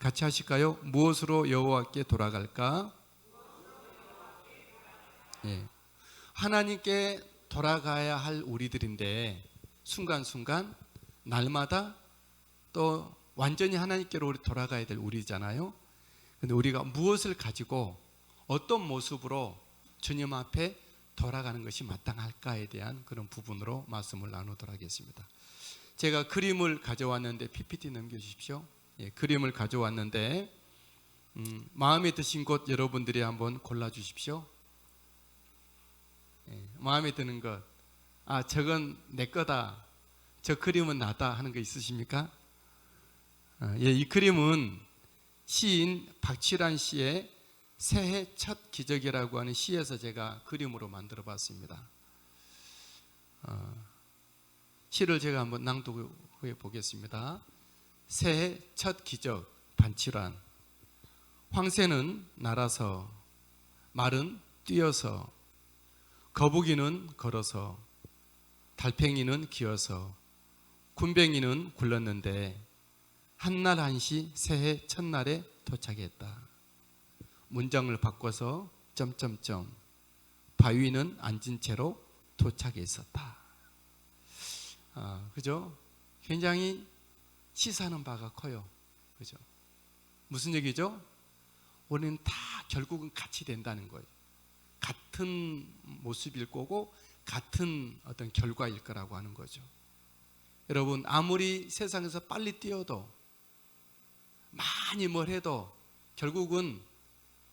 같이 하실까요? 무엇으로 여호와께 돌아갈까? 예. 하나님께 돌아가야 할 우리들인데 순간순간 날마다 또 완전히 하나님께로 우리 돌아가야 될 우리잖아요. 근데 우리가 무엇을 가지고 어떤 모습으로 주님 앞에 돌아가는 것이 마땅할까에 대한 그런 부분으로 말씀을 나누도록 하겠습니다. 제가 그림을 가져왔는데 PPT 넘겨주십시오. 예, 그림을 가져왔는데 마음에 드신 곳 여러분들이 한번 골라주십시오. 예, 마음에 드는 것, 저건 내 거다, 저 그림은 나다 하는 거 있으십니까? 예, 이 그림은 시인 박칠환 씨의 새해 첫 기적이라고 하는 시에서 제가 그림으로 만들어 봤습니다. 시를 제가 한번 낭독해 보겠습니다. 새해 첫 기적 박칠환. 황새는 날아서, 말은 뛰어서, 거북이는 걸어서, 달팽이는 기어서, 군뱅이는 굴렀는데 한날 한시 새해 첫날에 도착했다. 문장을 바꿔서 점점점 바위는 앉은 채로 도착했었다. 그죠? 굉장히 시사하는 바가 커요. 그죠? 무슨 얘기죠? 우리는 다 결국은 같이 된다는 거예요. 같은 모습일 거고 같은 어떤 결과일 거라고 하는 거죠. 여러분, 아무리 세상에서 빨리 뛰어도 많이 뭘 해도 결국은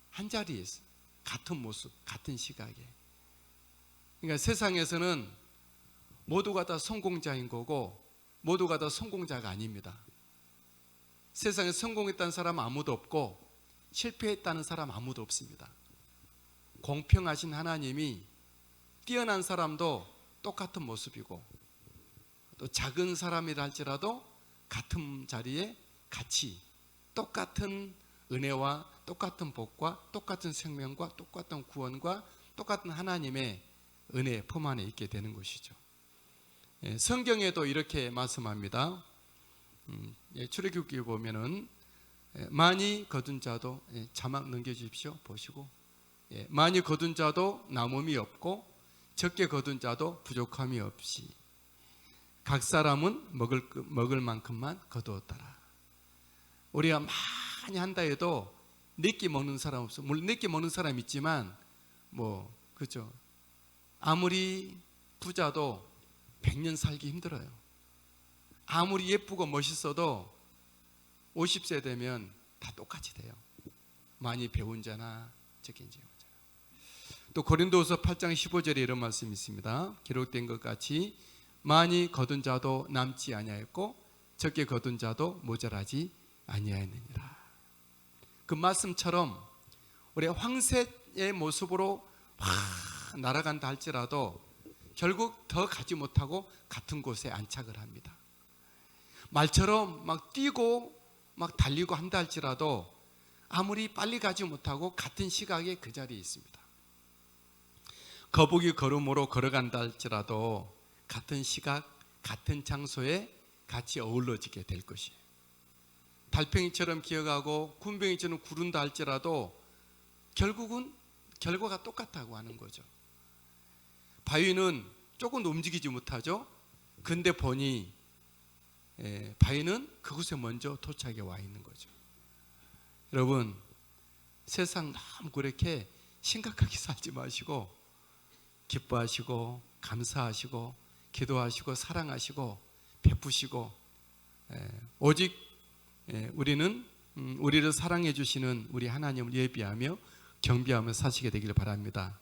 한 자리에서 같은 모습, 같은 시각에. 그러니까 세상에서는 모두가 다 성공자인 거고 모두가 다 성공자가 아닙니다. 세상에 성공했다는 사람 아무도 없고 실패했다는 사람 아무도 없습니다. 공평하신 하나님이 뛰어난 사람도 똑같은 모습이고 또 작은 사람이라 할지라도 같은 자리에 같이 똑같은 은혜와 똑같은 복과 똑같은 생명과 똑같은 구원과 똑같은 하나님의 은혜 품 안에 있게 되는 것이죠. 성경에도 이렇게 말씀합니다. 출애굽기에 보면은 많이 거둔 자도, 자막 넘겨주십시오. 보시고, 많이 거둔 자도 남음이 없고 적게 거둔 자도 부족함이 없이 각 사람은 먹을 만큼만 거두었더라. 우리가 많이 한다 해도 내끼 먹는 사람 없어. 물론 내끼 먹는 사람 있지만 그죠? 아무리 부자도 100년 살기 힘들어요. 아무리 예쁘고 멋있어도 50세 되면 다 똑같이 돼요. 많이 배운 자나 적게 배운 자나. 또 고린도후서 8장 15절에 이런 말씀이 있습니다. 기록된 것 같이 많이 거둔 자도 남지 아니하였고 적게 거둔 자도 모자라지 아니하였느니라. 그 말씀처럼 우리 황새의 모습으로 날아간다 할지라도 결국 더 가지 못하고 같은 곳에 안착을 합니다. 말처럼 막 뛰고 막 달리고 한다 할지라도 아무리 빨리 가지 못하고 같은 시각에 그 자리에 있습니다. 거북이 걸음으로 걸어간다 할지라도 같은 시각, 같은 장소에 같이 어우러지게 될 것이에요. 달팽이처럼 기어가고 군뱅이처럼 구른다 할지라도 결국은 결과가 똑같다고 하는 거죠. 바위는 조금 움직이지 못하죠. 근데 보니 바위는 그곳에 먼저 도착해 와 있는 거죠. 여러분, 세상 너무 그렇게 심각하게 살지 마시고 기뻐하시고 감사하시고 기도하시고 사랑하시고 베푸시고 오직 우리는 우리를 사랑해 주시는 우리 하나님을 예비하며 경배하며 사시게 되기를 바랍니다.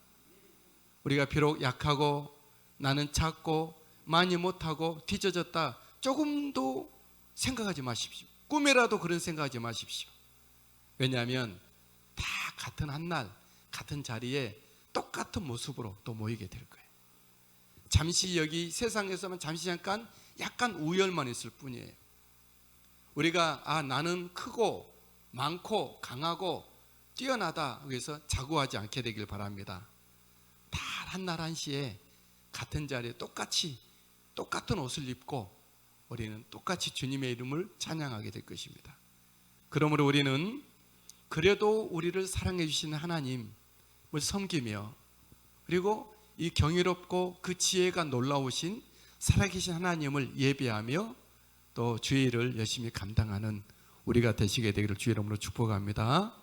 우리가 비록 약하고 나는 작고 많이 못하고 뒤져졌다 조금도 생각하지 마십시오. 꿈에라도 그런 생각하지 마십시오. 왜냐하면 다 같은 한날 같은 자리에 똑같은 모습으로 또 모이게 될 거예요. 잠시 여기 세상에서만 잠시 잠깐 약간 우열만 있을 뿐이에요. 우리가 나는 크고 많고 강하고 뛰어나다 그래서 자고하지 않게 되길 바랍니다. 다 한날 한시에 같은 자리에 똑같은 옷을 입고 우리는 똑같이 주님의 이름을 찬양하게 될 것입니다. 그러므로 우리는 그래도 우리를 사랑해 주시는 하나님을 섬기며, 그리고 이 경이롭고 그 지혜가 놀라우신 살아계신 하나님을 예배하며 또 주의 일을 열심히 감당하는 우리가 되시게 되기를 주의 이름으로 축복합니다.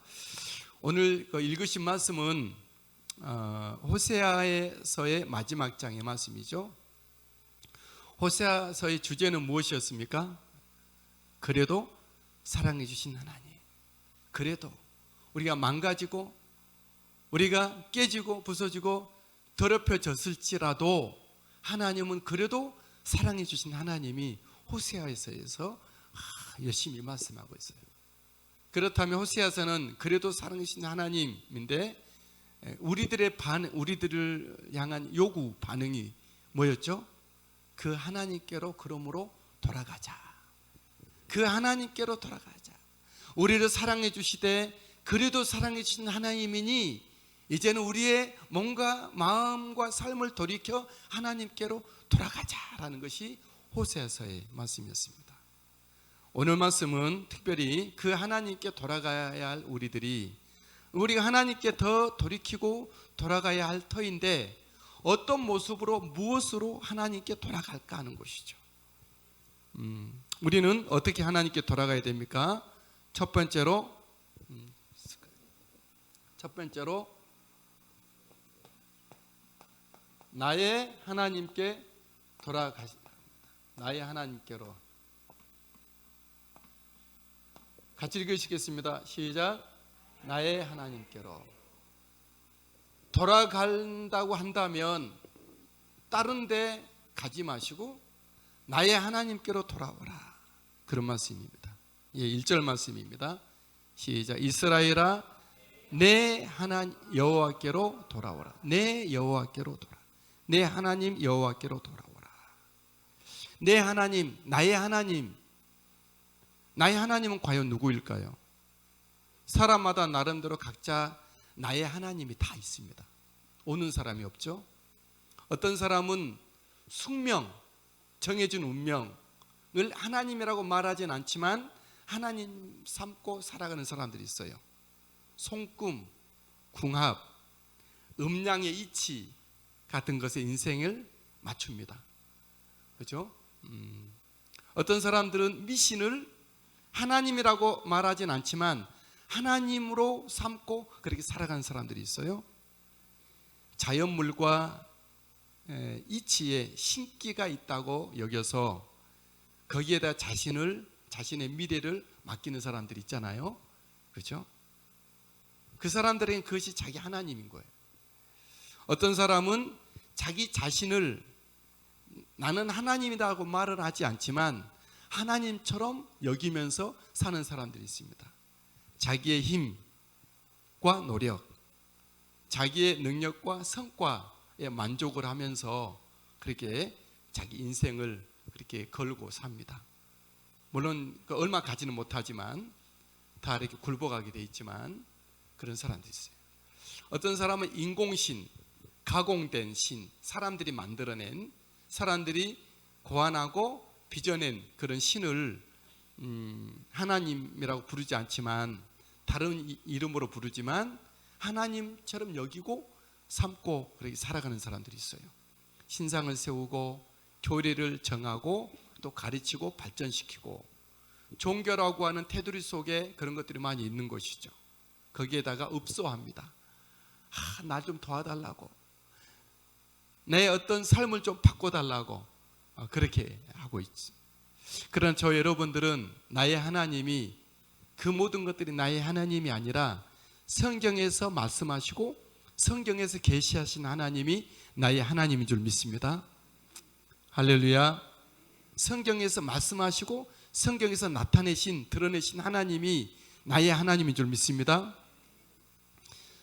오늘 읽으신 말씀은 호세아서의 마지막 장의 말씀이죠. 호세아서의 주제는 무엇이었습니까? 그래도 사랑해 주신 하나님. 그래도 우리가 망가지고 우리가 깨지고 부서지고 더럽혀졌을지라도 하나님은 그래도 사랑해 주신 하나님이 호세아서에서 열심히 말씀하고 있어요. 그렇다면 호세아서는 그래도 사랑해 주신 하나님인데 우리들을 향한 요구 반응이 뭐였죠? 그 하나님께로 그러므로 돌아가자. 그 하나님께로 돌아가자. 우리를 사랑해 주시되 그래도 사랑해 주신 하나님이니 이제는 우리의 몸과 마음과 삶을 돌이켜 하나님께로 돌아가자라는 것이 호세아서의 말씀이었습니다. 오늘 말씀은 특별히 그 하나님께 돌아가야 할 우리가 하나님께 더 돌이키고 돌아가야 할 터인데 어떤 모습으로 무엇으로 하나님께 돌아갈까 하는 것이죠. 우리는 어떻게 하나님께 돌아가야 됩니까? 첫 번째로 나의 하나님께 돌아가시다. 나의 하나님께로. 같이 읽으시겠습니다. 시작. 나의 하나님께로. 돌아간다고 한다면 다른 데 가지 마시고 나의 하나님께로 돌아오라. 그런 말씀입니다. 1절 말씀입니다. 시작. 이스라엘아 내 하나님 여호와께로 돌아오라. 내 여호와께로 돌아. 내 하나님 여호와께로 돌아오라. 내 하나님, 나의 하나님. 나의 하나님은 과연 누구일까요? 사람마다 나름대로 각자 나의 하나님이 다 있습니다. 오는 사람이 없죠. 어떤 사람은 숙명, 정해진 운명을 하나님이라고 말하진 않지만 하나님 삼고 살아가는 사람들이 있어요. 손금, 궁합, 음양의 이치 같은 것에 인생을 맞춥니다. 그렇죠? 어떤 사람들은 미신을 하나님이라고 말하진 않지만 하나님으로 삼고 그렇게 살아가는 사람들이 있어요. 자연물과 이치에 신기가 있다고 여겨서 거기에다 자신의 미래를 맡기는 사람들이 있잖아요. 그렇죠? 그 사람들에겐 그것이 자기 하나님인 거예요. 어떤 사람은 자기 자신을 나는 하나님이라고 말을 하지 않지만 하나님처럼 여기면서 사는 사람들이 있습니다. 자기의 힘과 노력, 자기의 능력과 성과에 만족을 하면서 그렇게 자기 인생을 그렇게 걸고 삽니다. 물론 얼마 가지는 못하지만 다 이렇게 굴복하게 돼 있지만 그런 사람들이 있어요. 어떤 사람은 인공신, 가공된 신, 사람들이 만들어낸, 사람들이 고안하고 빚어낸 그런 신을 하나님이라고 부르지 않지만 다른 이름으로 부르지만 하나님처럼 여기고 삼고 그렇게 살아가는 사람들이 있어요. 신상을 세우고 교리를 정하고 또 가르치고 발전시키고 종교라고 하는 테두리 속에 그런 것들이 많이 있는 것이죠. 거기에다가 읍소합니다. 날 좀 도와달라고, 내 어떤 삶을 좀 바꿔달라고 그렇게 하고 있죠. 그러나 저 여러분들은 나의 하나님이, 그 모든 것들이 나의 하나님이 아니라 성경에서 말씀하시고 성경에서 계시하신 하나님이 나의 하나님인 줄 믿습니다. 할렐루야. 성경에서 말씀하시고 성경에서 드러내신 하나님이 나의 하나님인 줄 믿습니다.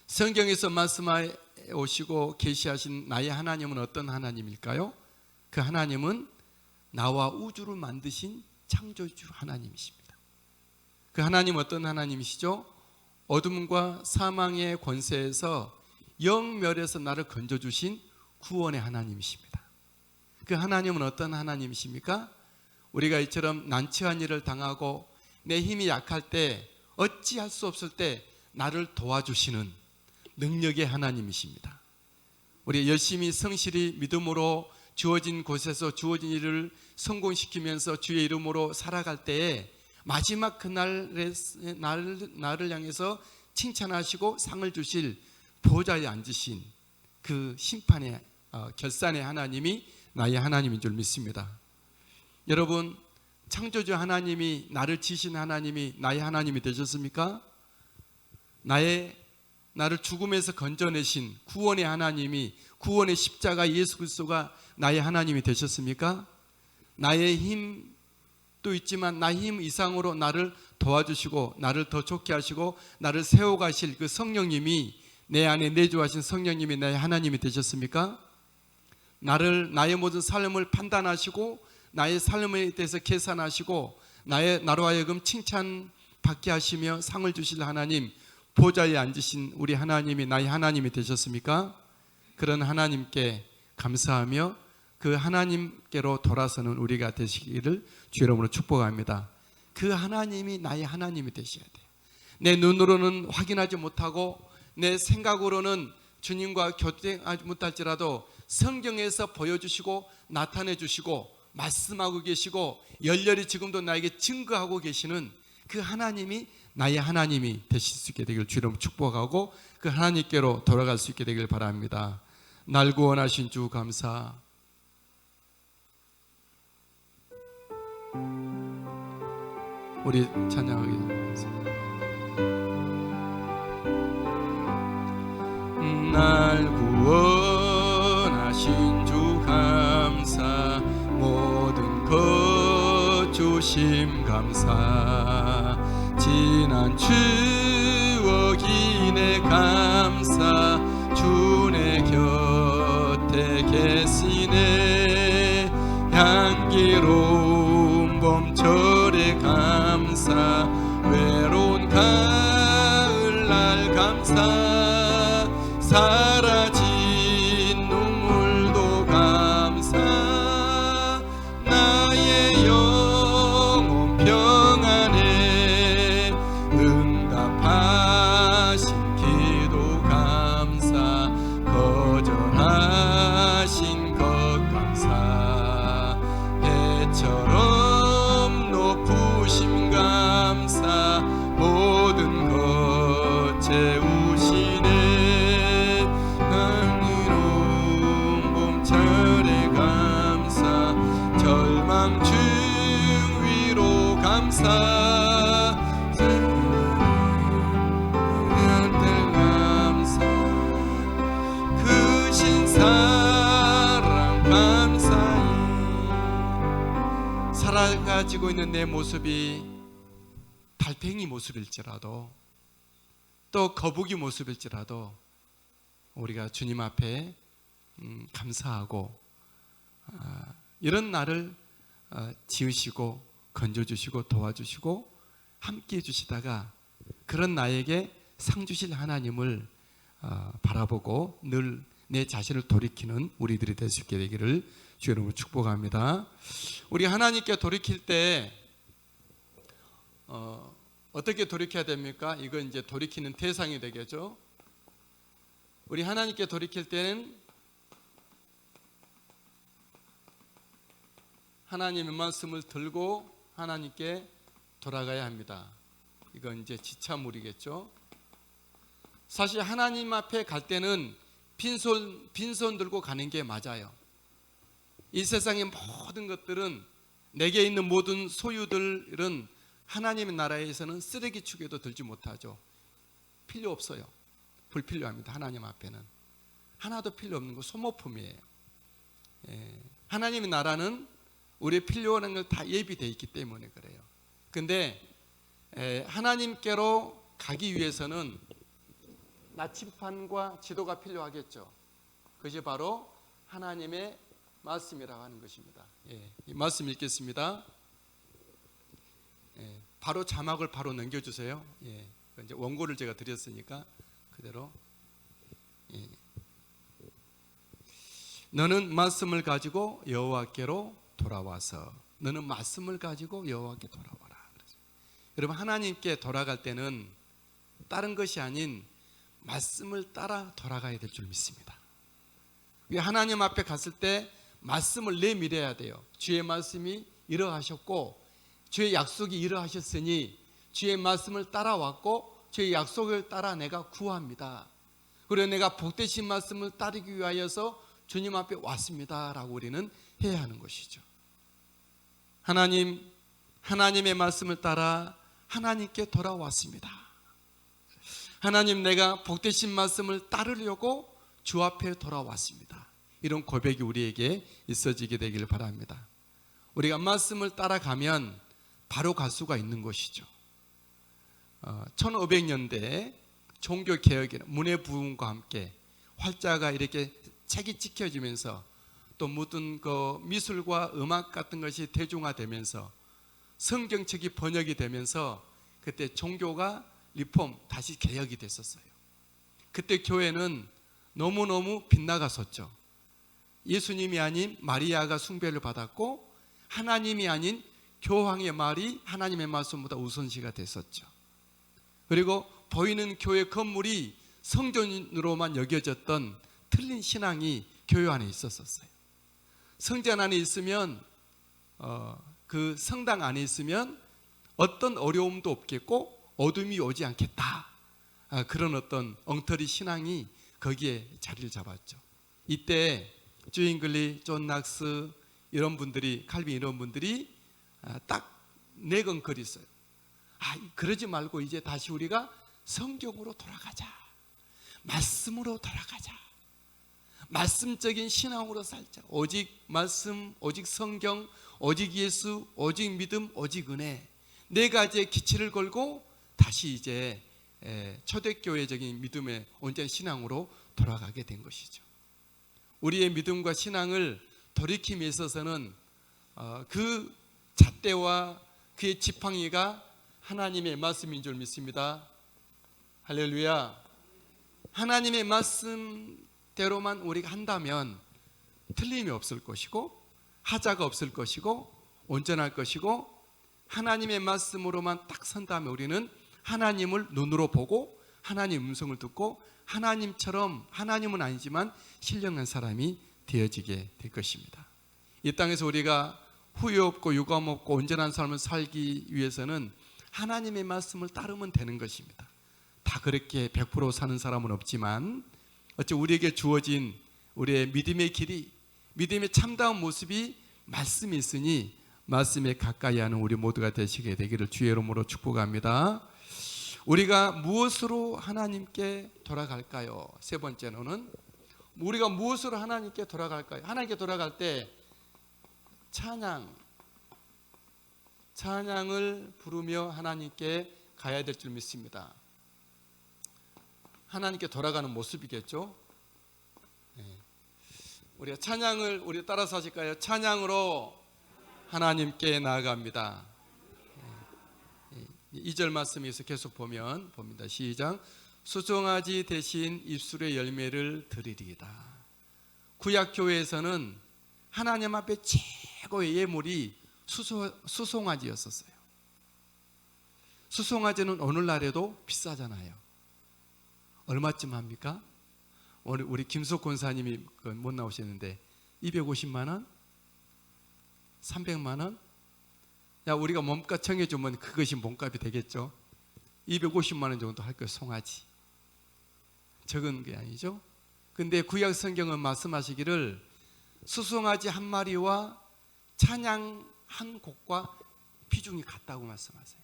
성경에서 말씀해 오시고 계시하신 나의 하나님은 어떤 하나님일까요? 그 하나님은 나와 우주를 만드신 창조주 하나님이십니다. 그 하나님 어떤 하나님이시죠? 어둠과 사망의 권세에서 영멸에서 나를 건져주신 구원의 하나님이십니다. 그 하나님은 어떤 하나님이십니까? 우리가 이처럼 난처한 일을 당하고 내 힘이 약할 때 어찌할 수 없을 때 나를 도와주시는 능력의 하나님이십니다. 우리 열심히 성실히 믿음으로 주어진 곳에서 주어진 일을 성공시키면서 주의 이름으로 살아갈 때에 마지막 그날에 나를 향해서 칭찬하시고 상을 주실 보좌에 앉으신 그 심판의 결산의 하나님이 나의 하나님인 줄 믿습니다. 여러분, 창조주 하나님이, 나를 지신 하나님이 나의 하나님이 되셨습니까? 나를 죽음에서 건져내신 구원의 하나님이, 구원의 십자가 예수 그리스도가 나의 하나님이 되셨습니까? 나의 힘도 있지만 나의 힘 이상으로 나를 도와주시고 나를 더 좋게 하시고 나를 세워가실 그 성령님이, 내 안에 내주하신 성령님이 나의 하나님이 되셨습니까? 나의 모든 삶을 판단하시고 나의 삶에 대해서 계산하시고 나로 하여금 칭찬받게 하시며 상을 주실 하나님, 보좌에 앉으신 우리 하나님이 나의 하나님이 되셨습니까? 그런 하나님께 감사하며 그 하나님께로 돌아서는 우리가 되시기를 주 이름으로 축복합니다. 그 하나님이 나의 하나님이 되셔야 돼요. 내 눈으로는 확인하지 못하고 내 생각으로는 주님과 교제하지 못할지라도 성경에서 보여주시고 나타내 주시고 말씀하고 계시고 열렬히 지금도 나에게 증거하고 계시는 그 하나님이 나의 하나님이 되실 수 있게 되길 주로 축복하고 그 하나님께로 돌아갈 수 있게 되길 바랍니다. 날 구원하신 주 감사. 우리 찬양하겠습니다. 날 구원하신 주 감사, 모든 것 주심 감사, 지난 추억이네 감사, 주내 곁에 계시네, 향기로운 봄철에 감사, 외로운 가을날 감사, 사라진 눈물도 감사, 나의 영혼 평안에 응답하신 기도 감사, 거절하신 것 감사, 해처럼 높으심 감사, 모든 것 채우시네, 향기로운 봄철에 감사, 절망 중 위로 감사, 감사, 크신 사랑 감사히. 살아가지고 있는 내 모습이 달팽이 모습일지라도 또 거북이 모습일지라도 우리가 주님 앞에 감사하고 이런 나를 지으시고 건져주시고 도와주시고 함께 해주시다가 그런 나에게 상 주실 하나님을 바라보고 늘 내 자신을 돌이키는 우리들이 될 수 있게 되기를 주의 이름으로 축복합니다. 우리 하나님께 돌이킬 때 어떻게 돌이켜야 됩니까? 이건 이제 돌이키는 대상이 되겠죠. 우리 하나님께 돌이킬 때는 하나님의 말씀을 들고 하나님께 돌아가야 합니다. 이건 이제 지참물이겠죠. 사실 하나님 앞에 갈 때는 빈손 들고 가는 게 맞아요. 이 세상의 모든 것들은, 내게 있는 모든 소유들은 하나님의 나라에서는 쓰레기 축에도 들지 못하죠. 필요 없어요. 불필요합니다. 하나님 앞에는 하나도 필요 없는 거 소모품이에요. 하나님의 나라는 우리의 필요한 걸 다 예비되어 있기 때문에 그래요. 근데 하나님께로 가기 위해서는 나침판과 지도가 필요하겠죠. 그것이 바로 하나님의 말씀이라고 하는 것입니다. 이 말씀 읽겠습니다. 바로 자막을 바로 넘겨주세요. 이제 원고를 제가 드렸으니까 그대로. 너는 말씀을 가지고 여호와께로 돌아와서, 너는 말씀을 가지고 여호와께 돌아와라. 여러분, 하나님께 돌아갈 때는 다른 것이 아닌 말씀을 따라 돌아가야 될 줄 믿습니다. 하나님 앞에 갔을 때 말씀을 내밀어야 돼요. 주의 말씀이 이러하셨고 주의 약속이 이러하셨으니 주의 말씀을 따라왔고 주의 약속을 따라 내가 구합니다. 그리고 내가 복되신 말씀을 따르기 위하여서 주님 앞에 왔습니다 라고 우리는 해야 하는 것이죠. 하나님의 말씀을 따라 하나님께 돌아왔습니다. 하나님, 내가 복되신 말씀을 따르려고 주 앞에 돌아왔습니다. 이런 고백이 우리에게 있어지게 되기를 바랍니다. 우리가 말씀을 따라가면 바로 갈 수가 있는 것이죠. 1500년대 종교개혁의 문해 부흥과 함께 활자가 이렇게 책이 찍혀지면서 또 모든 그 미술과 음악 같은 것이 대중화되면서 성경책이 번역이 되면서 그때 종교가 리폼, 다시 개혁이 됐었어요. 그때 교회는 너무너무 빗나갔었죠. 예수님이 아닌 마리아가 숭배를 받았고 하나님이 아닌 교황의 말이 하나님의 말씀보다 우선시가 됐었죠. 그리고 보이는 교회 건물이 성전으로만 여겨졌던 틀린 신앙이 교회 안에 있었어요. 성전 안에 있으면 그 성당 안에 있으면 어떤 어려움도 없겠고 어둠이 오지 않겠다. 그런 어떤 엉터리 신앙이 거기에 자리를 잡았죠. 이때 주잉글리, 존 낙스 이런 분들이, 칼빈 이런 분들이 딱 내건거렸어요. 그러지 말고 이제 다시 우리가 성경으로 돌아가자. 말씀으로 돌아가자. 말씀적인 신앙으로 살자. 오직 말씀, 오직 성경, 오직 예수, 오직 믿음, 오직 은혜. 네 가지의 기치를 걸고 다시 이제 초대교회적인 믿음의 온전한 신앙으로 돌아가게 된 것이죠. 우리의 믿음과 신앙을 돌이킴에 있어서는 그 잣대와 그의 지팡이가 하나님의 말씀인 줄 믿습니다. 할렐루야. 하나님의 말씀대로만 우리가 한다면 틀림이 없을 것이고 하자가 없을 것이고 온전할 것이고 하나님의 말씀으로만 딱 선다면 우리는 하나님을 눈으로 보고 하나님의 음성을 듣고 하나님처럼, 하나님은 아니지만 신령한 사람이 되어지게 될 것입니다. 이 땅에서 우리가 후회 없고 유감 없고 온전한 삶을 살기 위해서는 하나님의 말씀을 따르면 되는 것입니다. 다 그렇게 100% 사는 사람은 없지만 어째 우리에게 주어진 우리의 믿음의 길이, 믿음의 참다운 모습이 말씀이 있으니 말씀에 가까이 하는 우리 모두가 되시게 되기를 주의 이름으로 축복합니다. 우리가 무엇으로 하나님께 돌아갈까요? 세 번째로는 우리가 무엇으로 하나님께 돌아갈까요? 하나님께 돌아갈 때 찬양을 부르며 하나님께 가야 될 줄 믿습니다. 하나님께 돌아가는 모습이겠죠. 우리가 찬양을 우리 따라서 하실까요? 찬양으로 하나님께 나아갑니다. 2절 말씀에서 계속 보면 봅니다. 시작. 수송아지 대신 입술의 열매를 드리리이다. 구약교회에서는 하나님 앞에 최고의 예물이 수송아지였었어요. 수송아지는 오늘날에도 비싸잖아요. 얼마쯤 합니까? 오늘 우리 김석 권사님이 못 나오셨는데 250만 원? 300만 원? 야, 우리가 몸값 정해주면 그것이 몸값이 되겠죠. 250만 원 정도 할 거예요. 송아지. 적은 게 아니죠. 근데 구약 성경은 말씀하시기를 수송아지 한 마리와 찬양 한 곡과 비중이 같다고 말씀하세요.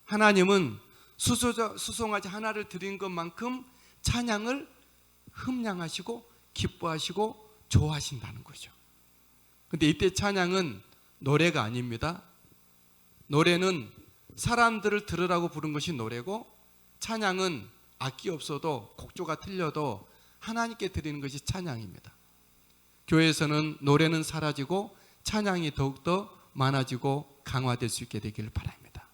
하나님은 수송아지 하나를 드린 것만큼 찬양을 흠량하시고 기뻐하시고 좋아하신다는 거죠. 근데 이때 찬양은 노래가 아닙니다. 노래는 사람들을 들으라고 부른 것이 노래고, 찬양은 악기 없어도 곡조가 틀려도 하나님께 드리는 것이 찬양입니다. 교회에서는 노래는 사라지고 찬양이 더욱더 많아지고 강화될 수 있게 되기를 바랍니다.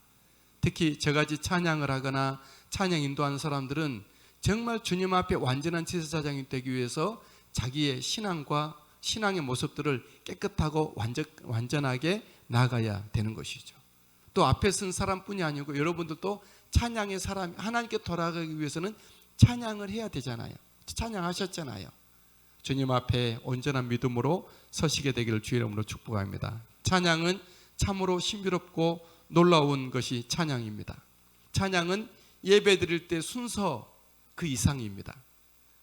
특히 저같이 찬양을 하거나 찬양 인도하는 사람들은 정말 주님 앞에 완전한 제사장이 되기 위해서 자기의 신앙과 신앙의 모습들을 깨끗하고 완전하게 나아가야 되는 것이죠. 또 앞에 쓴 사람뿐이 아니고 여러분들도 찬양의 사람, 하나님께 돌아가기 위해서는 찬양을 해야 되잖아요. 찬양하셨잖아요. 주님 앞에 온전한 믿음으로 서시게 되기를 주의 이름으로 축복합니다. 찬양은 참으로 신비롭고 놀라운 것이 찬양입니다. 찬양은 예배 드릴 때 순서 그 이상입니다.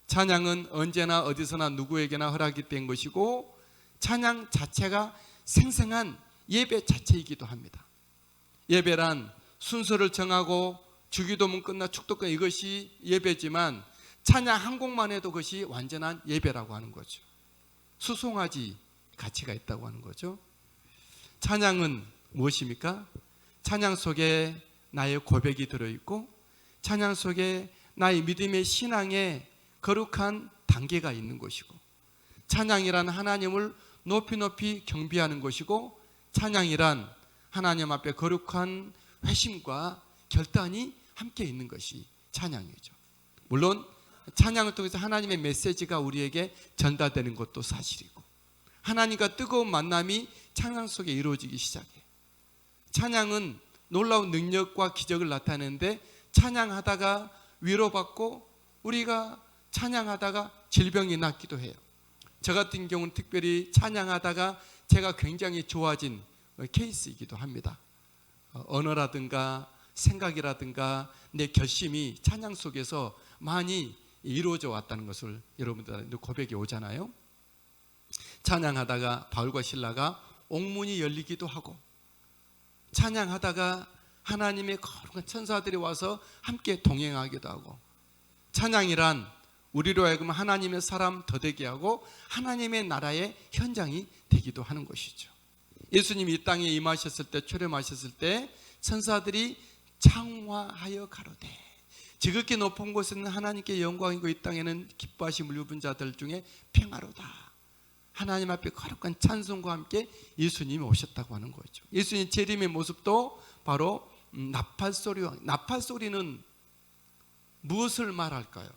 찬양은 언제나 어디서나 누구에게나 허락이 된 것이고, 찬양 자체가 생생한 예배 자체이기도 합니다. 예배란 순서를 정하고 주기도문 끝나 축도 끝 이것이 예배지만, 찬양 한 곡만 해도 그것이 완전한 예배라고 하는 거죠. 수송아지 가치가 있다고 하는 거죠. 찬양은 무엇입니까? 찬양 속에 나의 고백이 들어있고, 찬양 속에 나의 믿음의 신앙의 거룩한 단계가 있는 것이고, 찬양이란 하나님을 높이 높이 경배하는 것이고, 찬양이란 하나님 앞에 거룩한 회심과 결단이 함께 있는 것이 찬양이죠. 물론 찬양을 통해서 하나님의 메시지가 우리에게 전달되는 것도 사실이고, 하나님과 뜨거운 만남이 찬양 속에 이루어지기 시작해요. 찬양은 놀라운 능력과 기적을 나타내는데, 찬양하다가 위로받고 우리가 찬양하다가 질병이 낫기도 해요. 저 같은 경우는 특별히 찬양하다가 제가 굉장히 좋아진 케이스이기도 합니다. 언어라든가 생각이라든가 내 결심이 찬양 속에서 많이 이루어져 왔다는 것을 여러분들 고백이 오잖아요. 찬양하다가 바울과 실라가 옥문이 열리기도 하고, 찬양하다가 하나님의 거룩한 천사들이 와서 함께 동행하기도 하고, 찬양이란 우리로 하여금 하나님의 사람 더 되게 하고 하나님의 나라의 현장이 되기도 하는 것이죠. 예수님이 이 땅에 임하셨을 때, 출애하셨을 때 천사들이 창화하여 가로되 지극히 높은 곳에는 하나님께 영광이고 이 땅에는 기뻐하심을 입은 자들 중에 평화로다. 하나님 앞에 거룩한 찬송과 함께 예수님이 오셨다고 하는 거죠. 예수님 재림의 모습도 바로 나팔소리와, 나팔소리는 무엇을 말할까요?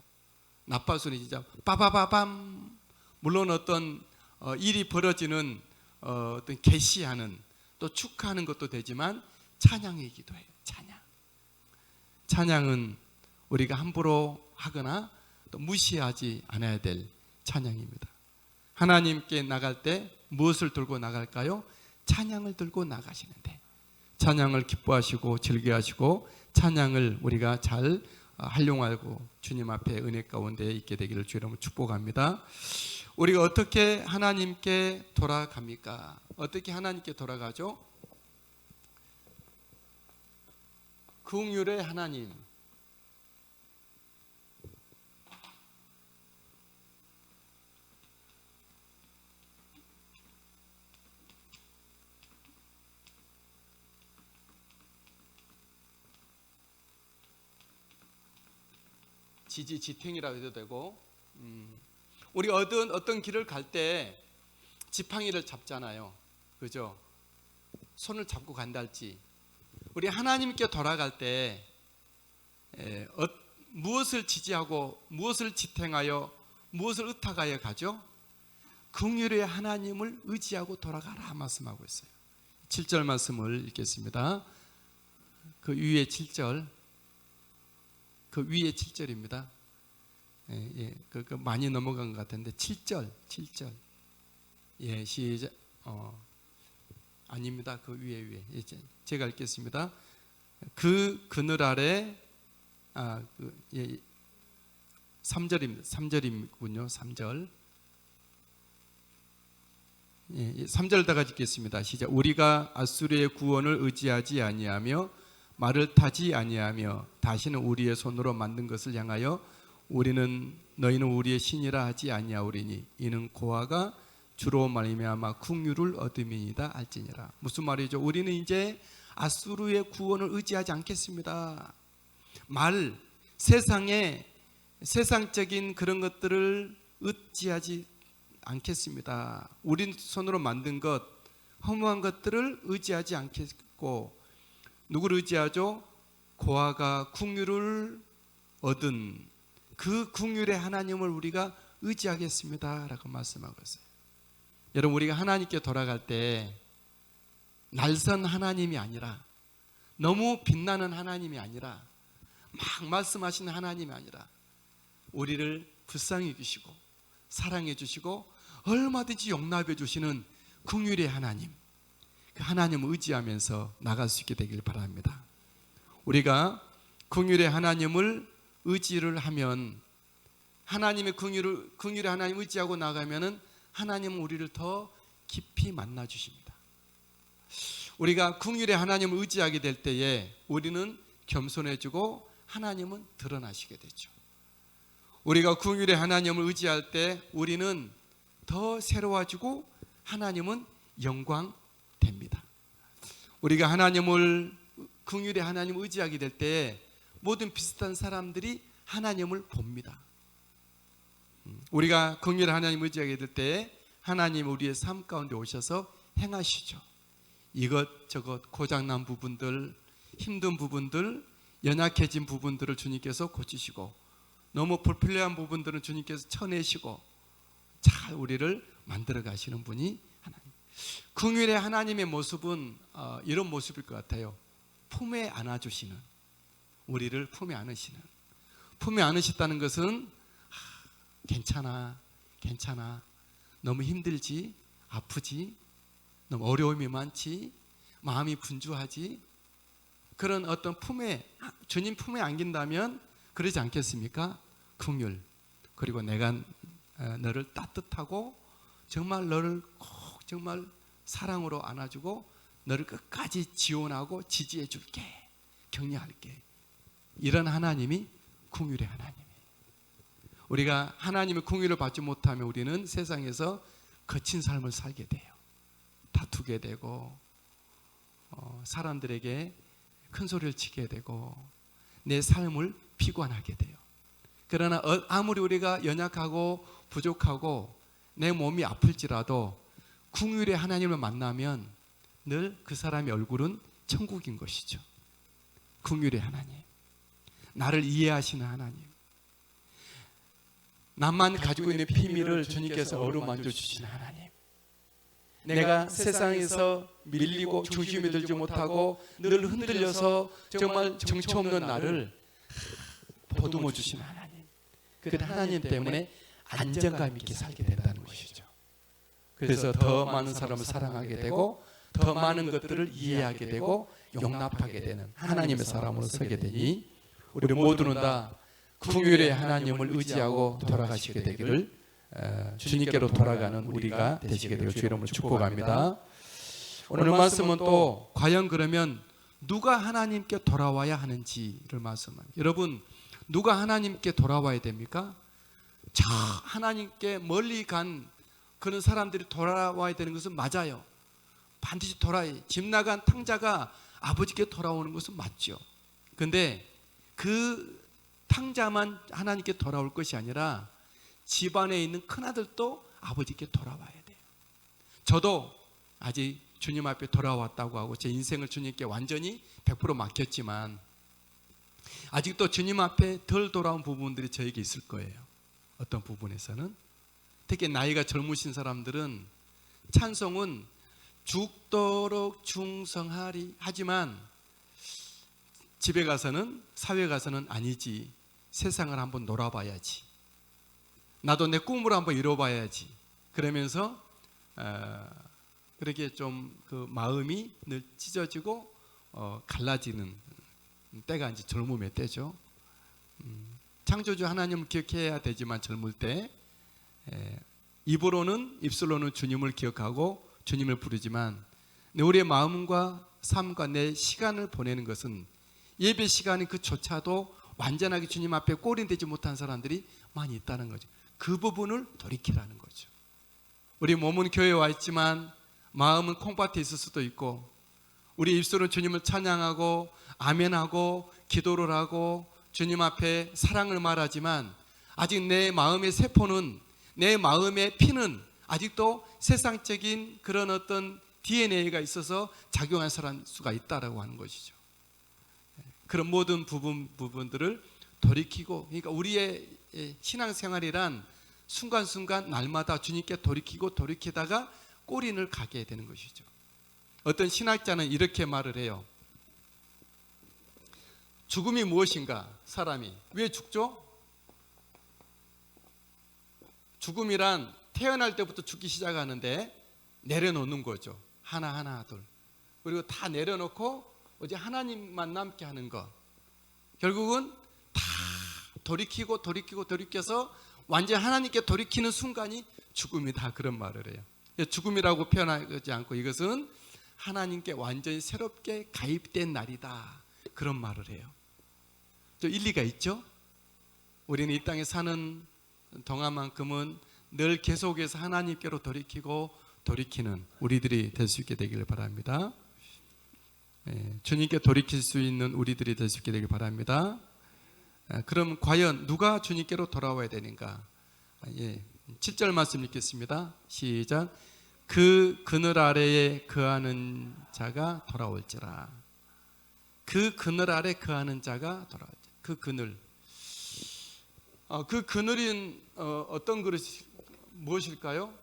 나팔소리 진짜 빠바바밤, 물론 어떤 일이 벌어지는 어떤 계시하는, 또 축하하는 것도 되지만 찬양이기도 해요. 찬양은 우리가 함부로 하거나 또 무시하지 않아야 될 찬양입니다. 하나님께 나갈 때 무엇을 들고 나갈까요? 찬양을 들고 나가시는데, 찬양을 기뻐하시고 즐겨하시고 찬양을 우리가 잘 활용하고 주님 앞에 은혜 가운데 있게 되기를 주의 이름으로 축복합니다. 우리가 어떻게 하나님께 돌아갑니까? 어떻게 하나님께 돌아가죠? 긍휼의 하나님, 지지지탱이라고 해도 되고, 우리 어떤 길을 갈 때 지팡이를 잡잖아요. 그죠? 손을 잡고 간다 할지, 우리 하나님께 돌아갈 때 무엇을 지지하고 무엇을 지탱하여 무엇을 의탁하여 가죠? 긍휼의 하나님을 의지하고 돌아가라 말씀하고 있어요. 7절 말씀을 읽겠습니다. 그 위에 7절, 그 위에 7절입니다. 그 많이 넘어간 것 같은데 7절. 예, 시작. 아닙니다. 그 위에. 제가 읽겠습니다. 그 그늘 아래 3절입니다. 3절이군요. 3절. 예, 3절 다 같이 읽겠습니다. 시작. 우리가 아수르의 구원을 의지하지 아니하며 말을 타지 아니하며 다시는 우리의 손으로 만든 것을 향하여 너희는 우리의 신이라 하지 아니하오리니 이는 고아가 주로 말미암아 긍휼을 얻음이니이다 알지니라. 무슨 말이죠? 우리는 이제 아수르의 구원을 의지하지 않겠습니다. 세상적인 그런 것들을 의지하지 않겠습니다. 우리 손으로 만든 것, 허무한 것들을 의지하지 않겠고, 누구를 의지하죠? 고아가 긍휼을 얻은 그 긍휼의 하나님을 우리가 의지하겠습니다 라고 말씀하고 있어요. 여러분, 우리가 하나님께 돌아갈 때 날선 하나님이 아니라 너무 빛나는 하나님이 아니라, 막 말씀하시는 하나님이 아니라 우리를 불쌍히 여기시고 사랑해 주시고 얼마든지 용납해 주시는 긍휼의 하나님, 그 하나님을 의지하면서 나갈 수 있게 되길 바랍니다. 우리가 긍휼의 하나님을 의지를 하면, 하나님의 긍휼의 하나님 의지하고 나가면은 하나님은 우리를 더 깊이 만나 주십니다. 우리가 긍휼의 하나님을 의지하게 될 때에 우리는 겸손해지고 하나님은 드러나시게 되죠. 우리가 긍휼의 하나님을 의지할 때 우리는 더 새로워지고 하나님은 영광됩니다. 우리가 긍휼의 하나님을 의지하게 될 때에 모든 비슷한 사람들이 하나님을 봅니다. 우리가 긍휼의 하나님을 의지하게 될 때에 하나님 우리의 삶 가운데 오셔서 행하시죠. 이것저것 고장난 부분들, 힘든 부분들, 연약해진 부분들을 주님께서 고치시고, 너무 불필요한 부분들은 주님께서 쳐내시고 잘 우리를 만들어 가시는 분이 하나님. 긍휼의 하나님의 모습은 이런 모습일 것 같아요. 품에 안아주시는, 우리를 품에 안으시는. 품에 안으셨다는 것은 괜찮아, 너무 힘들지, 아프지, 너무 어려움이 많지, 마음이 분주하지, 그런 어떤 주님 품에 안긴다면 그러지 않겠습니까? 긍휼, 그리고 내가 너를 따뜻하고 정말 너를 꼭 정말 사랑으로 안아주고 너를 끝까지 지원하고 지지해 줄게, 격려할게. 이런 하나님이 긍휼의 하나님이에요. 우리가 하나님의 긍휼을 받지 못하면 우리는 세상에서 거친 삶을 살게 돼요. 다투게 되고 사람들에게 큰 소리를 치게 되고 내 삶을 비관하게 돼요. 그러나 아무리 우리가 연약하고 부족하고 내 몸이 아플지라도 긍휼의 하나님을 만나면 늘 그 사람의 얼굴은 천국인 것이죠. 긍휼의 하나님, 나를 이해하시는 하나님, 나만 가지고 있는 비밀을 주님께서 어루만져 주시는 하나님, 내가 세상에서 밀리고 중심이 들지 못하고 늘 흔들려서 정말 정처 없는 나를 보듬어 주시는 하나님, 그 하나님 때문에 안정감 있게 살게 된다는 것이죠. 그래서 더 많은 사람을 사랑하게 되고 더 많은 것들을 이해하게 되고 용납하게 되는 하나님의 사람으로 서게 되니 우리 모두는 다 긍휼의 하나님을 의지하고 돌아가시게 되기를, 주님께로 돌아가는 우리가 되시게 되고 주 이름으로 축복합니다. 오늘 말씀은 또 과연 그러면 누가 하나님께 돌아와야 하는지를 말씀합니다. 여러분, 누가 하나님께 돌아와야 됩니까? 저 하나님께 멀리 간 그런 사람들이 돌아와야 되는 것은 맞아요. 반드시 집 나간 탕자가 아버지께 돌아오는 것은 맞죠. 그런데 그 탕자만 하나님께 돌아올 것이 아니라 집안에 있는 큰아들도 아버지께 돌아와야 돼요. 저도 아직 주님 앞에 돌아왔다고 하고 제 인생을 주님께 완전히 100% 맡겼지만 아직도 주님 앞에 덜 돌아온 부분들이 저에게 있을 거예요. 어떤 부분에서는, 특히 나이가 젊으신 사람들은 찬송은 죽도록 충성하리 하지만 집에 가서는, 사회 가서는 아니지, 세상을 한번 놀아봐야지, 나도 내 꿈을 한번 이뤄봐야지, 그러면서 그렇게 좀 그 마음이 늘 찢어지고 갈라지는 때가 이제 젊음의 때죠. 창조주 하나님을 기억해야 되지만 젊을 때 입으로는, 입술로는 주님을 기억하고 주님을 부르지만 우리의 마음과 삶과 내 시간을 보내는 것은, 예배 시간이 그조차도 완전하게 주님 앞에 꼬린되지 못한 사람들이 많이 있다는 거죠. 그 부분을 돌이키라는 거죠. 우리 몸은 교회에 와 있지만 마음은 콩밭에 있을 수도 있고, 우리 입술은 주님을 찬양하고 아멘하고 기도를 하고 주님 앞에 사랑을 말하지만 아직 내 마음의 세포는, 내 마음의 피는 아직도 세상적인 그런 어떤 DNA가 있어서 작용할 수가 있다라고 하는 것이죠. 그런 모든 부분들을 돌이키고, 그러니까 우리의 신앙생활이란 순간순간 날마다 주님께 돌이키다가 꼬린을 가게 되는 것이죠. 어떤 신학자는 이렇게 말을 해요. 죽음이 무엇인가? 사람이 왜 죽죠? 죽음이란 태어날 때부터 죽기 시작하는데 내려놓는 거죠. 하나 둘. 그리고 다 내려놓고 이제 하나님만 남게 하는 것. 결국은 다 돌이켜서 완전 하나님께 돌이키는 순간이 죽음이다, 그런 말을 해요. 죽음이라고 표현하지 않고 이것은 하나님께 완전히 새롭게 가입된 날이다, 그런 말을 해요. 좀 일리가 있죠? 우리는 이 땅에 사는 동안만큼은 늘 계속해서 하나님께로 돌이키는 우리들이 될 수 있게 되기를 바랍니다. 주님께 돌이킬 수 있는 우리들이 될 수 있게 되길 바랍니다. 그럼 과연 누가 주님께로 돌아와야 되는가? 7절 말씀 읽겠습니다. 시작. 그 그늘 아래에 거하는 자가 돌아올지라. 그 그늘 아래 거하는 자가 돌아올지라. 그 그늘. 그 그늘인 어떤 그릇이 무엇일까요?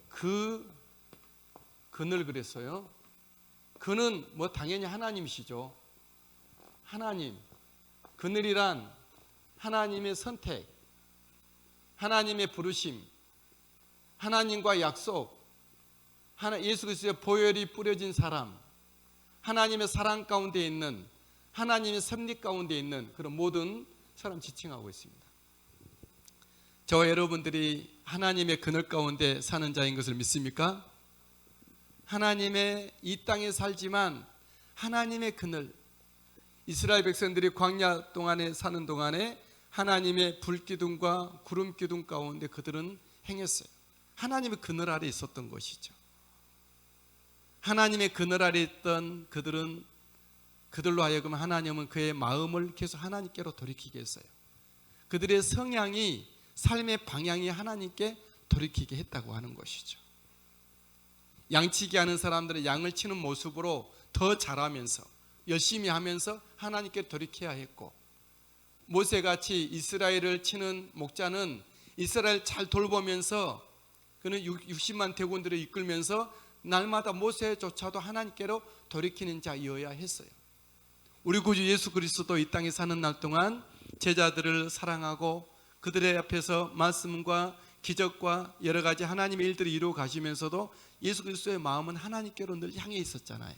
그 그늘 그랬어요. 그는 뭐 당연히 하나님이시죠. 하나님. 그늘이란 하나님의 선택, 하나님의 부르심, 하나님과 약속, 예수 그리스도의 보혈이 뿌려진 사람, 하나님의 사랑 가운데 있는, 하나님의 섭리 가운데 있는 그런 모든 사람 지칭하고 있습니다. 저와 여러분들이 하나님의 그늘 가운데 사는 자인 것을 믿습니까? 하나님의 이 땅에 살지만 하나님의 그늘, 이스라엘 백성들이 광야 동안에 사는 동안에 하나님의 불기둥과 구름기둥 가운데 그들은 행했어요. 하나님의 그늘 아래 있었던 것이죠. 하나님의 그늘 아래 있던 그들로 하여금 하나님은 그의 마음을 계속 하나님께로 돌이키게 했어요. 그들의 성향이, 삶의 방향이 하나님께 돌이키게 했다고 하는 것이죠. 양치기 하는 사람들은 양을 치는 모습으로 더 잘하면서 열심히 하면서 하나님께 돌이켜야 했고, 모세같이 이스라엘을 치는 목자는 이스라엘 잘 돌보면서 그는 60만 대군들을 이끌면서 날마다 모세조차도 하나님께로 돌이키는 자이어야 했어요. 우리 구주 예수 그리스도도 이 땅에 사는 날 동안 제자들을 사랑하고 그들의 앞에서 말씀과 기적과 여러 가지 하나님의 일들을 이루어 가시면서도 예수 그리스도의 마음은 하나님께로 늘 향해 있었잖아요.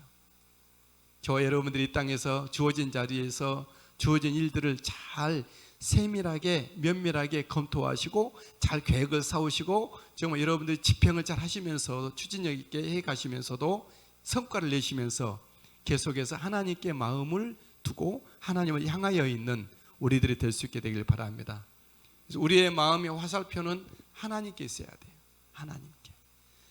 저와 여러분들이 이 땅에서 주어진 자리에서 주어진 일들을 잘 세밀하게 면밀하게 검토하시고 잘 계획을 세우시고 정말 여러분들이 집행을 잘 하시면서 추진력 있게 해 가시면서도 성과를 내시면서 계속해서 하나님께 마음을 두고 하나님을 향하여 있는 우리들이 될 수 있게 되길 바랍니다. 그래서 우리의 마음의 화살표는 하나님께 있어야 돼요. 하나님께.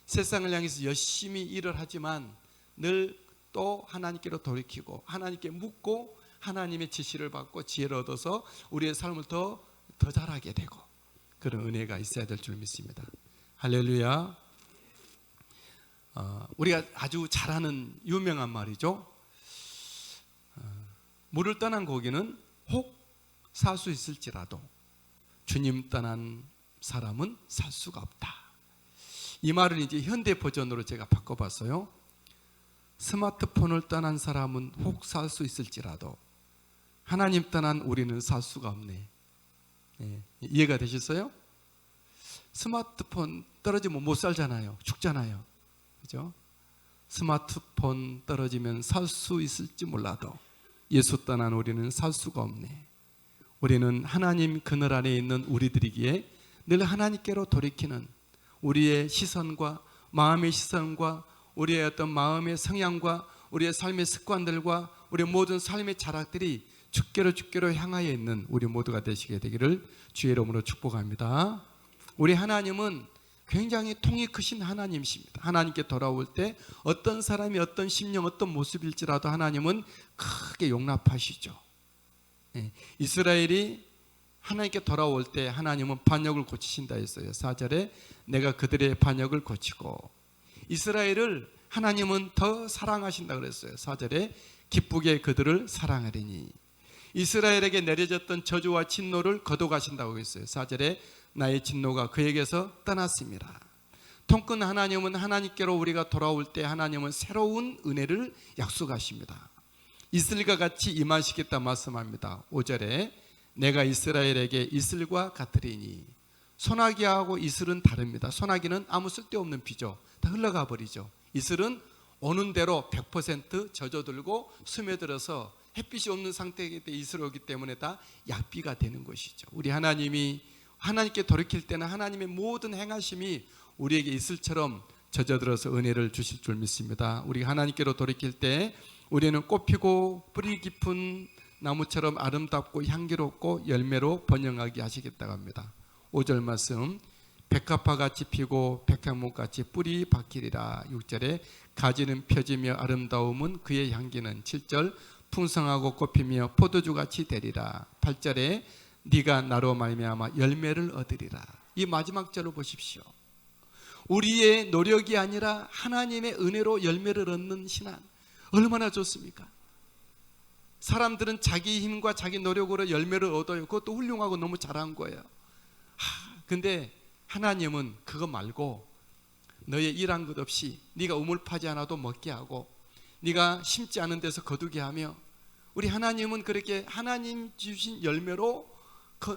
세상을 향해서 열심히 일을 하지만 늘 또 하나님께로 돌이키고 하나님께 묻고 하나님의 지시를 받고 지혜를 얻어서 우리의 삶을 더 잘하게 되고 그런 은혜가 있어야 될 줄 믿습니다. 할렐루야. 우리가 아주 잘 아는 유명한 말이죠. 물을 떠난 고기는 혹 살 수 있을지라도 주님 떠난 사람은 살 수가 없다. 이 말을 이제 현대 버전으로 제가 바꿔봤어요. 스마트폰을 떠난 사람은 혹 살 수 있을지라도 하나님 떠난 우리는 살 수가 없네. 이해가 되셨어요? 스마트폰 떨어지면 못 살잖아요. 죽잖아요. 그죠? 스마트폰 떨어지면 살 수 있을지 몰라도 예수 떠난 우리는 살 수가 없네. 우리는 하나님 그늘 안에 있는 우리들이기에 늘 하나님께로 돌이키는 우리의 시선과 마음의 시선과 우리의 어떤 마음의 성향과 우리의 삶의 습관들과 우리의 모든 삶의 자락들이 주께로 향하여 있는 우리 모두가 되시게 되기를 주의 이름으로 축복합니다. 우리 하나님은 굉장히 통이 크신 하나님이십니다. 하나님께 돌아올 때 어떤 사람이 어떤 심령 어떤 모습일지라도 하나님은 크게 용납하시죠. 이스라엘이 하나님께 돌아올 때 하나님은 반역을 고치신다 했어요. 4절에 내가 그들의 반역을 고치고, 이스라엘을 하나님은 더 사랑하신다 그랬어요. 4절에 기쁘게 그들을 사랑하리니, 이스라엘에게 내려졌던 저주와 진노를 거둬가신다고 했어요. 4절에 나의 진노가 그에게서 떠났습니다. 통큰 하나님은 하나님께로 우리가 돌아올 때 하나님은 새로운 은혜를 약속하십니다. 이슬과 같이 임하시겠다 말씀합니다. 5절에 내가 이스라엘에게 이슬과 같으리니. 소나기하고 이슬은 다릅니다. 소나기는 아무 쓸데없는 비죠. 다 흘러가 버리죠. 이슬은 오는 대로 100% 젖어들고 스며들어서 햇빛이 없는 상태에 이슬이 오기 때문에 다 약비가 되는 것이죠. 우리 하나님이 하나님께 돌이킬 때는 하나님의 모든 행하심이 우리에게 이슬처럼 젖어들어서 은혜를 주실 줄 믿습니다. 우리가 하나님께로 돌이킬 때 우리는 꽃피고 뿌리 깊은 나무처럼 아름답고 향기롭고 열매로 번영하게 하시겠다고 합니다. 5절 말씀, 백합화같이 피고 백향목같이 뿌리 박히리라. 6절에 가지는 펴지며 아름다움은 그의 향기는. 7절 풍성하고 꽃피며 포도주같이 되리라. 8절에 네가 나로 말미암아 열매를 얻으리라. 이 마지막 절을 보십시오. 우리의 노력이 아니라 하나님의 은혜로 열매를 얻는 신앙, 얼마나 좋습니까? 사람들은 자기 힘과 자기 노력으로 열매를 얻어요. 그것도 훌륭하고 너무 잘한 거예요. 근데 하나님은 그거 말고 너의 일한 것 없이 네가 우물 파지 않아도 먹게 하고 네가 심지 않은 데서 거두게 하며, 우리 하나님은 그렇게 하나님 주신 열매로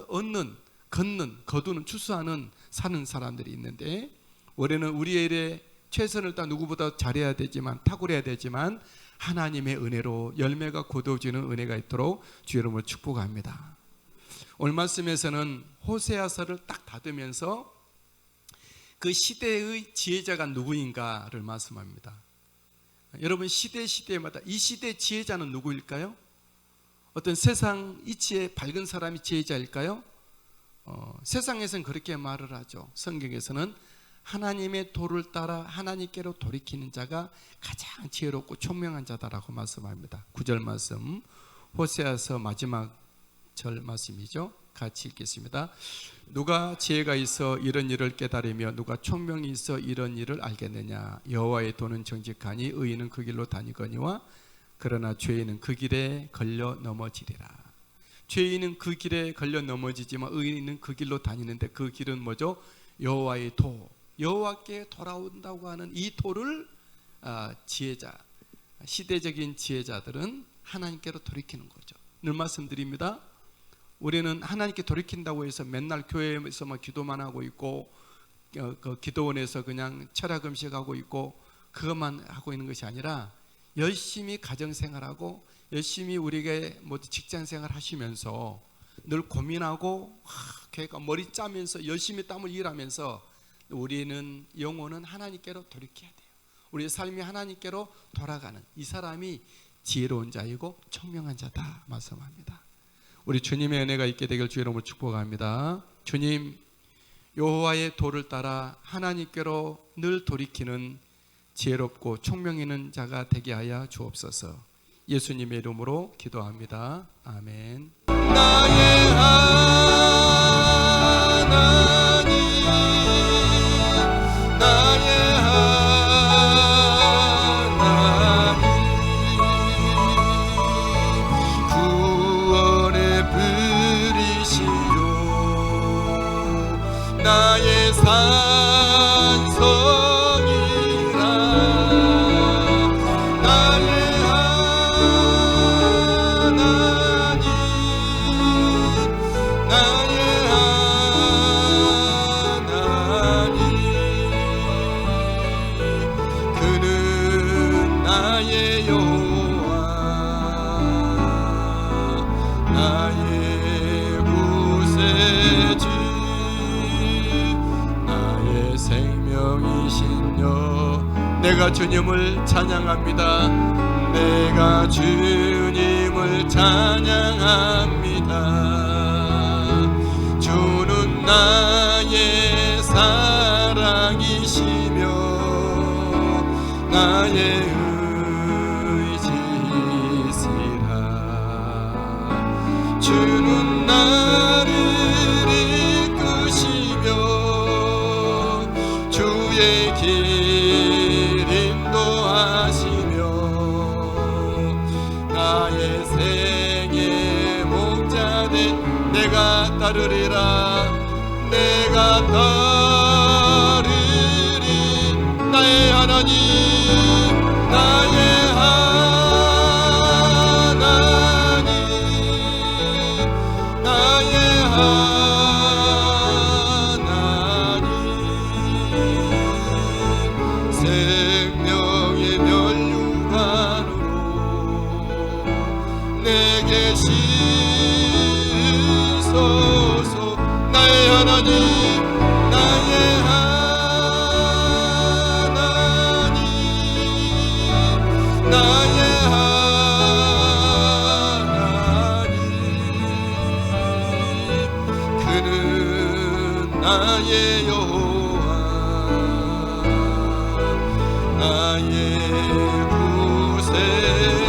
얻는, 걷는, 거두는, 추수하는 사는 사람들이 있는데, 올해는 우리의 일에 최선을 다 누구보다 잘해야 되지만, 탁월해야 되지만 하나님의 은혜로 열매가 거두어지는 은혜가 있도록 주 여러분을 축복합니다. 오늘 말씀에서는 호세아서를 딱 닫으면서 그 시대의 지혜자가 누구인가를 말씀합니다. 여러분, 시대마다 이 시대의 지혜자는 누구일까요? 어떤 세상 이치에 밝은 사람이 지혜자일까요? 세상에서는 그렇게 말을 하죠. 성경에서는 하나님의 도를 따라 하나님께로 돌이키는 자가 가장 지혜롭고 총명한 자다라고 말씀합니다. 9절 말씀, 호세아서 마지막 절 말씀이죠. 같이 읽겠습니다. 누가 지혜가 있어 이런 일을 깨달으며 누가 총명이 있어 이런 일을 알겠느냐. 여호와의 도는 정직하니 의인은 그 길로 다니거니와 그러나 죄인은 그 길에 걸려 넘어지리라. 죄인은 그 길에 걸려 넘어지지만 의인은 그 길로 다니는데 그 길은 뭐죠? 여호와의 도, 여호와께 돌아온다고 하는 이 도를 지혜자, 시대적인 지혜자들은 하나님께로 돌이키는 거죠. 늘 말씀드립니다. 우리는 하나님께 돌이킨다고 해서 맨날 교회에서만 기도만 하고 있고 그 기도원에서 그냥 철학 음식하고 있고 그것만 하고 있는 것이 아니라 열심히 가정생활하고 열심히 우리에게 모두 직장생활 하시면서 늘 고민하고 걔가 머리 짜면서 열심히 땀을 일하면서 우리는 영혼은 하나님께로 돌이켜야 돼요. 우리의 삶이 하나님께로 돌아가는 이 사람이 지혜로운 자이고 총명한 자다 말씀합니다. 우리 주님의 은혜가 있게 되길 주 이름으로 축복합니다. 주님, 여호와의 도를 따라 하나님께로 늘 돌이키는 지혜롭고 총명 있는 자가 되게 하여 주옵소서. 예수님의 이름으로 기도합니다. 아멘. 나의 하나님, 나의 나의 산성이라. 나의 하나님, 나의 하나님, 그는 나의 여호와, 나의 구세주, 생명이시여. 내가 주님을 찬양합니다. 내가 주님을 찬양합니다. 주는 나의 사랑이시며 나의 의지시라. 주는 나를 주의 길 인도하시며 나의 생의 목자된 내가 따르리라. 내가 따르리. 나의 하나님, 나의 하나님, 나의 여호와 나의 구세